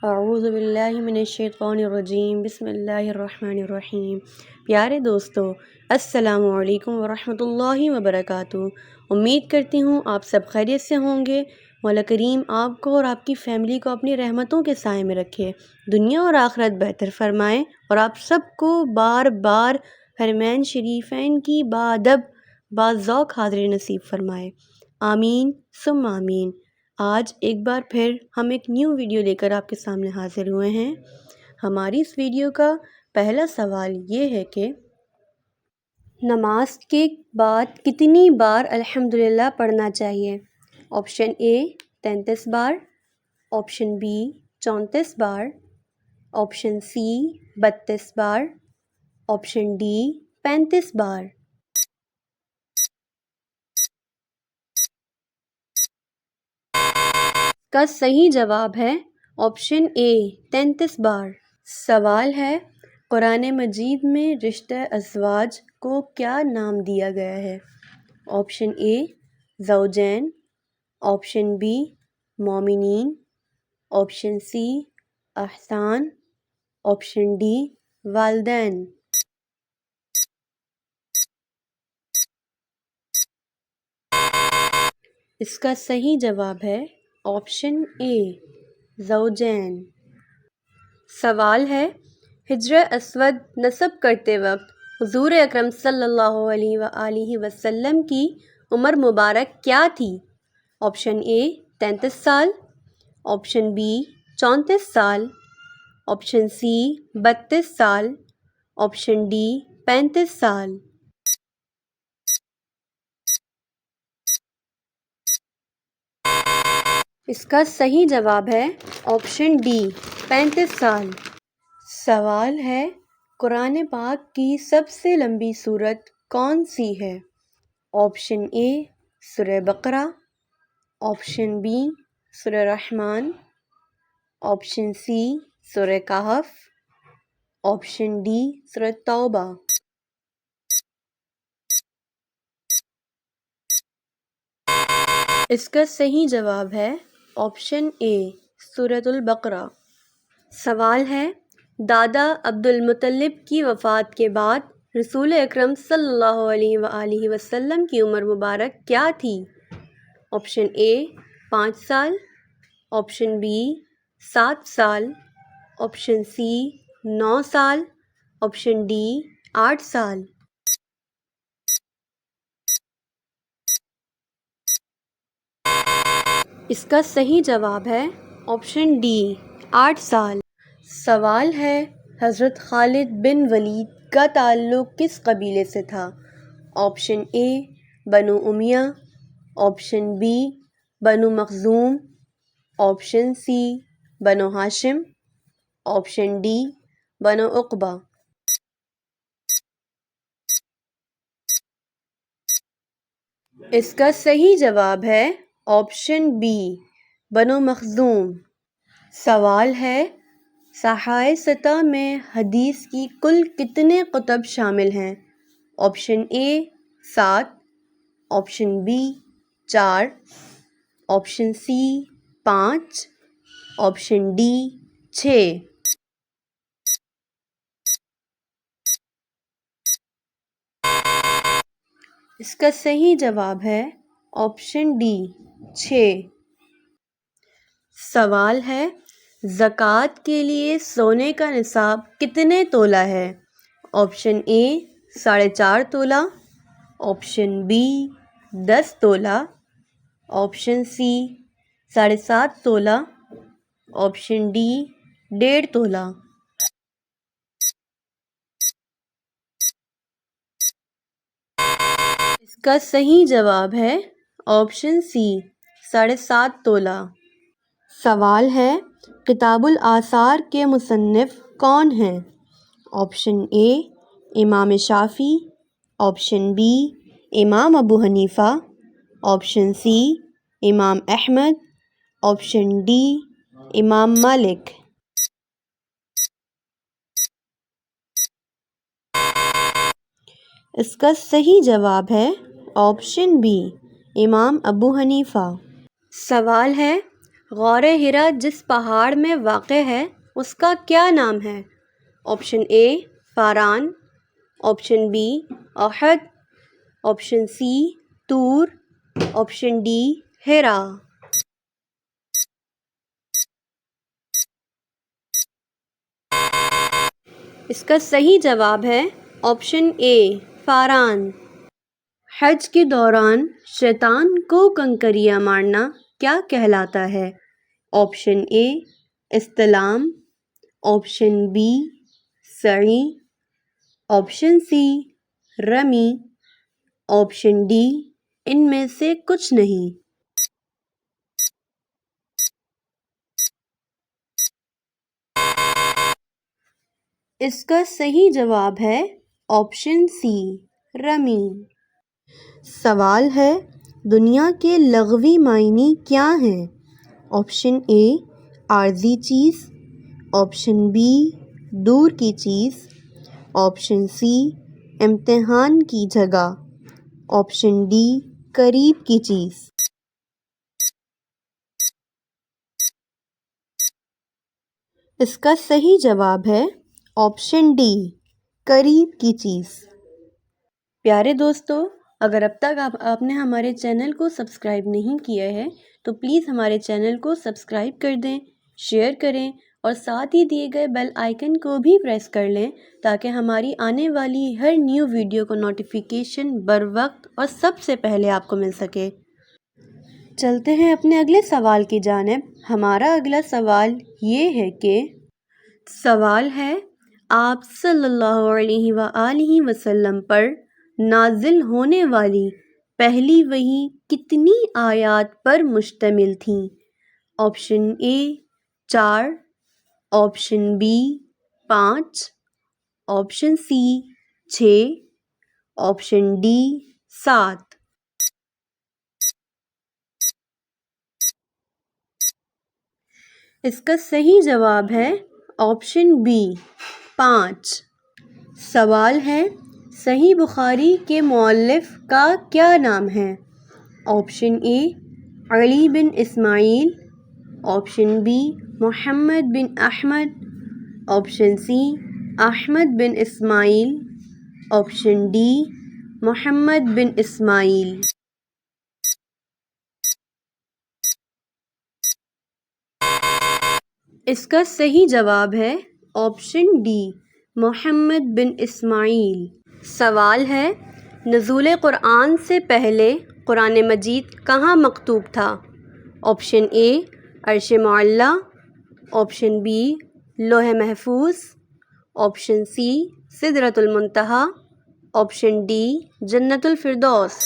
اعوذ باللہ من الشیطان الرجیم بسم اللہ الرحمن الرحیم۔ پیارے دوستو، السلام علیکم ورحمۃ اللہ وبرکاتہ۔ امید کرتی ہوں آپ سب خیریت سے ہوں گے۔ مولا کریم آپ کو اور آپ کی فیملی کو اپنی رحمتوں کے سائے میں رکھے، دنیا اور آخرت بہتر فرمائے، اور آپ سب کو بار بار حرمین شریفین کی بادب باذوق حاضری نصیب فرمائے، آمین ثم آمین۔ آج ایک بار پھر ہم ایک نیو ویڈیو لے کر آپ کے سامنے حاضر ہوئے ہیں۔ ہماری اس ویڈیو کا پہلا سوال یہ ہے کہ نماز کے بعد کتنی بار الحمدللہ پڑھنا چاہیے؟ آپشن اے 33 بار، آپشن بی 34 بار، آپشن سی 32 بار، آپشن ڈی 35 بار۔ کا صحیح جواب ہے آپشن اے 33 بار۔ سوال ہے، قرآن مجید میں رشتہ ازواج کو کیا نام دیا گیا ہے؟ آپشن اے زوجین، آپشن بی مومنین، آپشن سی احسان، آپشن ڈی والدین۔ اس کا صحیح جواب ہے آپشن اے زوجین۔ سوال ہے، حجر اسود نصب کرتے وقت حضور اکرم صلی اللہ علیہ وآلہ وسلم کی عمر مبارک کیا تھی؟ آپشن اے 33 سال، آپشن بی 34 سال، آپشن سی 32 سال، آپشن ڈی 35 سال۔ اس کا صحیح جواب ہے آپشن ڈی 35 سال۔ سوال ہے، قرآن پاک کی سب سے لمبی سورت کون سی ہے؟ آپشن اے سورہ بقرہ، آپشن بی سورہ رحمان، آپشن سی سورہ کہف، آپشن ڈی سورہ توبہ۔ اس کا صحیح جواب ہے آپشن اے سورۃ البقرہ۔ سوال ہے، دادا عبد المطلب کی وفات کے بعد رسول اکرم صلی اللہ علیہ وآلہ وسلم کی عمر مبارک کیا تھی؟ آپشن اے 5 سال، آپشن بی 7 سال، آپشن سی 9 سال، آپشن ڈی 8 سال۔ اس کا صحیح جواب ہے آپشن ڈی 8 سال۔ سوال ہے، حضرت خالد بن ولید کا تعلق کس قبیلے سے تھا؟ آپشن اے بنو امیہ، آپشن بی بنو مخزوم، آپشن سی بنو ہاشم، آپشن ڈی بنو عقبہ۔ اس کا صحیح جواب ہے آپشن بی بنو مخزوم۔ سوال ہے، صحائح ستہ میں حدیث کی کل کتنے کتب شامل ہیں؟ Option A 7، option B 4، option C 5، option D 6۔ اس کا صحیح جواب ہے آپشن ڈی 6۔ سوال ہے، زکوٰۃ کے لیے سونے کا نصاب کتنے تولہ ہے؟ آپشن اے 4.5 تولہ، آپشن بی 10 تولہ، آپشن سی 7.5 تولہ، آپشن ڈی 1.5 تولہ۔ اس کا صحیح جواب ہے آپشن سی 7.5 تولہ۔ سوال ہے، کتاب الآثار کے مصنف کون ہیں؟ آپشن اے امام شافعی، آپشن بی امام ابو حنیفہ، آپشن سی امام احمد، آپشن ڈی امام مالک۔ اس کا صحیح جواب ہے آپشن بی امام ابو حنیفہ۔ سوال ہے، غار ہرا جس پہاڑ میں واقع ہے اس کا کیا نام ہے؟ آپشن اے فاران، آپشن بی احد، آپشن سی طور، آپشن ڈی ہرا۔ اس کا صحیح جواب ہے آپشن اے فاران۔ حج کے دوران شیطان کو کنکریاں مارنا کیا کہلاتا ہے؟ آپشن اے استلام، آپشن بی سعی، آپشن سی رمی، آپشن ڈی ان میں سے کچھ نہیں۔ اس کا صحیح جواب ہے آپشن سی رمی۔ سوال ہے دنیا کے لغوی معنی کیا ہیں؟ آپشن اے عارضی چیز، آپشن بی دور کی چیز، آپشن سی امتحان کی جگہ، آپشن ڈی قریب کی چیز۔ اس کا صحیح جواب ہے آپشن ڈی قریب کی چیز۔ پیارے دوستو، اگر اب تک آپ نے ہمارے چینل کو سبسکرائب نہیں کیا ہے تو پلیز ہمارے چینل کو سبسکرائب کر دیں، شیئر کریں اور ساتھ ہی دیے گئے بیل آئیکن کو بھی پریس کر لیں تاکہ ہماری آنے والی ہر نیو ویڈیو کو نوٹیفیکیشن بر وقت اور سب سے پہلے آپ کو مل سکے۔ چلتے ہیں اپنے اگلے سوال کی جانب۔ ہمارا اگلا سوال یہ ہے کہ سوال ہے آپ صلی اللہ علیہ وآلہ وسلم پر نازل ہونے والی پہلی وحی کتنی آیات پر مشتمل تھیں؟ Option A 4، option B 5، option C 6، option D 7۔ اس کا صحیح جواب ہے آپشن بی 5۔ سوال ہے صحیح بخاری کے مؤلف کا کیا نام ہے؟ آپشن اے علی بن اسماعیل، آپشن بی محمد بن احمد، آپشن سی احمد بن اسماعیل، آپشن ڈی محمد بن اسماعیل۔ اس کا صحیح جواب ہے آپشن ڈی محمد بن اسماعیل۔ سوال ہے نزول قرآن سے پہلے قرآن مجید کہاں مکتوب تھا؟ آپشن اے عرش معلی، آپشن بی لوح محفوظ، آپشن سی سدرۃ المنتہی، آپشن ڈی جنت الفردوس۔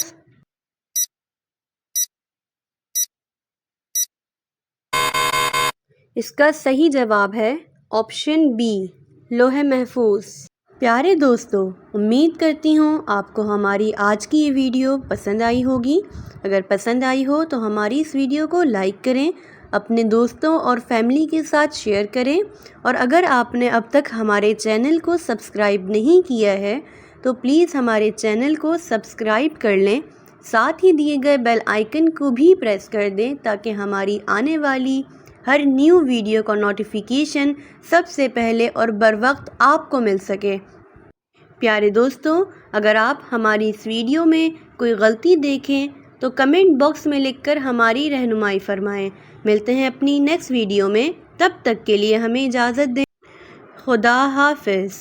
اس کا صحیح جواب ہے آپشن بی لوح محفوظ۔ پیارے دوستو، امید کرتی ہوں آپ کو ہماری آج کی یہ ویڈیو پسند آئی ہوگی۔ اگر پسند آئی ہو تو ہماری اس ویڈیو کو لائک کریں، اپنے دوستوں اور فیملی کے ساتھ شیئر کریں، اور اگر آپ نے اب تک ہمارے چینل کو سبسکرائب نہیں کیا ہے تو پلیز ہمارے چینل کو سبسکرائب کر لیں، ساتھ ہی دیے گئے بیل آئیکن کو بھی پریس کر دیں تاکہ ہماری آنے والی ہر نیو ویڈیو کا نوٹیفیکیشن سب سے پہلے اور بر وقت آپ کو مل سکے۔ پیارے دوستوں، اگر آپ ہماری اس ویڈیو میں کوئی غلطی دیکھیں تو کمنٹ باکس میں لکھ کر ہماری رہنمائی فرمائیں۔ ملتے ہیں اپنی نیکسٹ ویڈیو میں، تب تک کے لیے ہمیں اجازت دیں۔ خدا حافظ۔